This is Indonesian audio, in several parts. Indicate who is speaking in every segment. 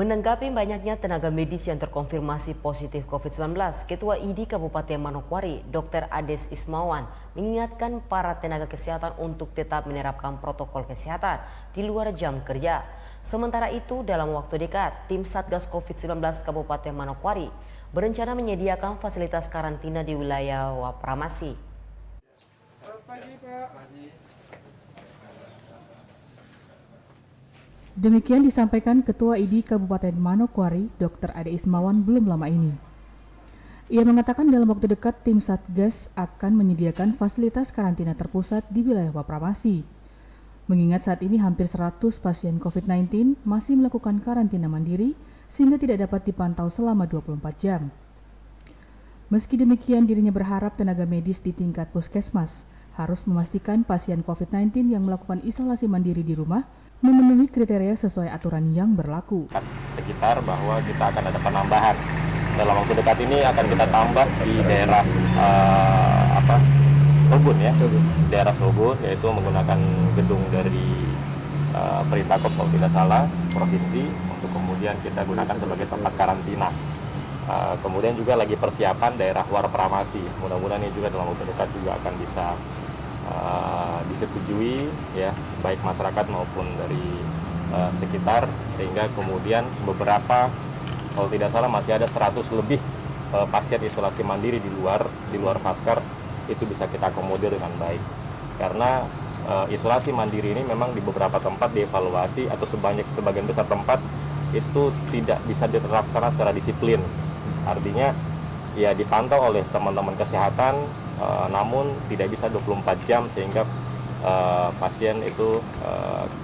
Speaker 1: Menanggapi banyaknya tenaga medis yang terkonfirmasi positif COVID-19, Ketua ID Kabupaten Manokwari, Dr. Ades Ismawan, mengingatkan para tenaga kesehatan untuk tetap menerapkan protokol kesehatan di luar jam kerja. Sementara itu, dalam waktu dekat, tim Satgas COVID-19 Kabupaten Manokwari berencana menyediakan fasilitas karantina di wilayah Wapramasi.
Speaker 2: Demikian disampaikan Ketua ID Kabupaten Manokwari, Dr. Ades Ismawan belum lama ini. Ia mengatakan dalam waktu dekat tim Satgas akan menyediakan fasilitas karantina terpusat di wilayah Wapramasi. Mengingat saat ini hampir 100 pasien COVID-19 masih melakukan karantina mandiri sehingga tidak dapat dipantau selama 24 jam. Meski demikian, dirinya berharap tenaga medis di tingkat puskesmas harus memastikan pasien COVID-19 yang melakukan isolasi mandiri di rumah memenuhi kriteria sesuai aturan yang berlaku.
Speaker 3: Sekitar bahwa kita akan ada penambahan. Dalam waktu dekat ini akan kita tambah di daerah Sogun ya, daerah Sogun, yaitu menggunakan gedung dari Peripakop kalau tidak salah, provinsi, untuk kemudian kita gunakan sebagai tempat karantina. Kemudian juga lagi persiapan daerah Wapramasi. Mudah-mudahan ini juga dalam waktu dekat juga akan bisa disetujui ya, baik masyarakat maupun dari sekitar, sehingga kemudian beberapa, kalau tidak salah masih ada 100 lebih pasien isolasi mandiri di luar Vaskar, itu bisa kita akomodir dengan baik. Karena isolasi mandiri ini memang di beberapa tempat dievaluasi atau sebagian besar tempat itu tidak bisa diterapkan secara disiplin. Artinya ya dipantau oleh teman-teman kesehatan, namun tidak bisa 24 jam sehingga pasien itu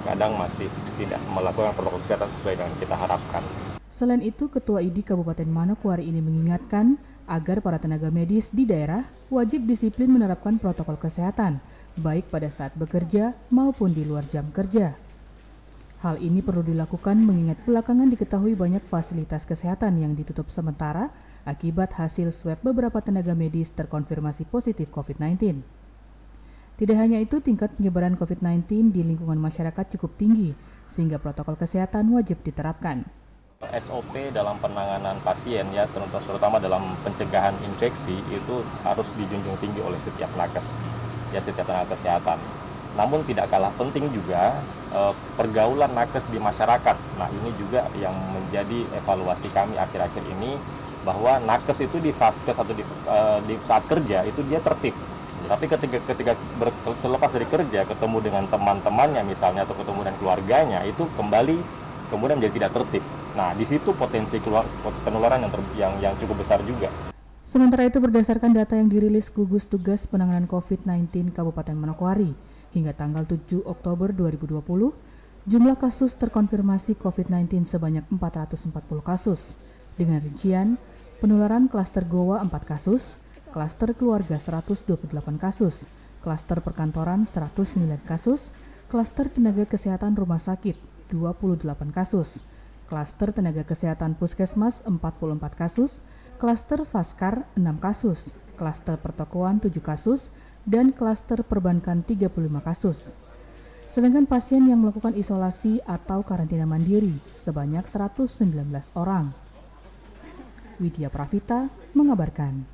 Speaker 3: kadang masih tidak melakukan protokol kesehatan sesuai dengan kita harapkan.
Speaker 2: Selain itu, Ketua ID Kabupaten Manokwari ini mengingatkan agar para tenaga medis di daerah wajib disiplin menerapkan protokol kesehatan, baik pada saat bekerja maupun di luar jam kerja. Hal ini perlu dilakukan mengingat belakangan diketahui banyak fasilitas kesehatan yang ditutup sementara akibat hasil swab beberapa tenaga medis terkonfirmasi positif COVID-19. Tidak hanya itu, tingkat penyebaran COVID-19 di lingkungan masyarakat cukup tinggi, sehingga protokol kesehatan wajib diterapkan.
Speaker 3: SOP dalam penanganan pasien ya, terutama dalam pencegahan infeksi, itu harus dijunjung tinggi oleh setiap nakes, ya, setiap tenaga kesehatan. Namun tidak kalah penting juga pergaulan nakes di masyarakat. Nah, ini juga yang menjadi evaluasi kami akhir-akhir ini, bahwa nakes itu di vaskes atau di saat kerja itu dia tertib. Tapi ketika selepas dari kerja ketemu dengan teman-temannya misalnya atau ketemu dengan keluarganya, itu kemudian menjadi tidak tertib. Nah, di situ potensi penularan yang cukup besar juga.
Speaker 2: Sementara itu, berdasarkan data yang dirilis Gugus Tugas Penanganan COVID-19 Kabupaten Manokwari, hingga tanggal 7 Oktober 2020, jumlah kasus terkonfirmasi COVID-19 sebanyak 440 kasus, dengan rincian penularan klaster Goa 4 kasus, klaster keluarga 128 kasus, klaster perkantoran 109 kasus, klaster tenaga kesehatan rumah sakit 28 kasus, klaster tenaga kesehatan puskesmas 44 kasus, klaster Vaskar 6 kasus, klaster pertokoan 7 kasus, dan klaster perbankan 35 kasus. Sedangkan pasien yang melakukan isolasi atau karantina mandiri sebanyak 119 orang. Widya Pravita mengabarkan.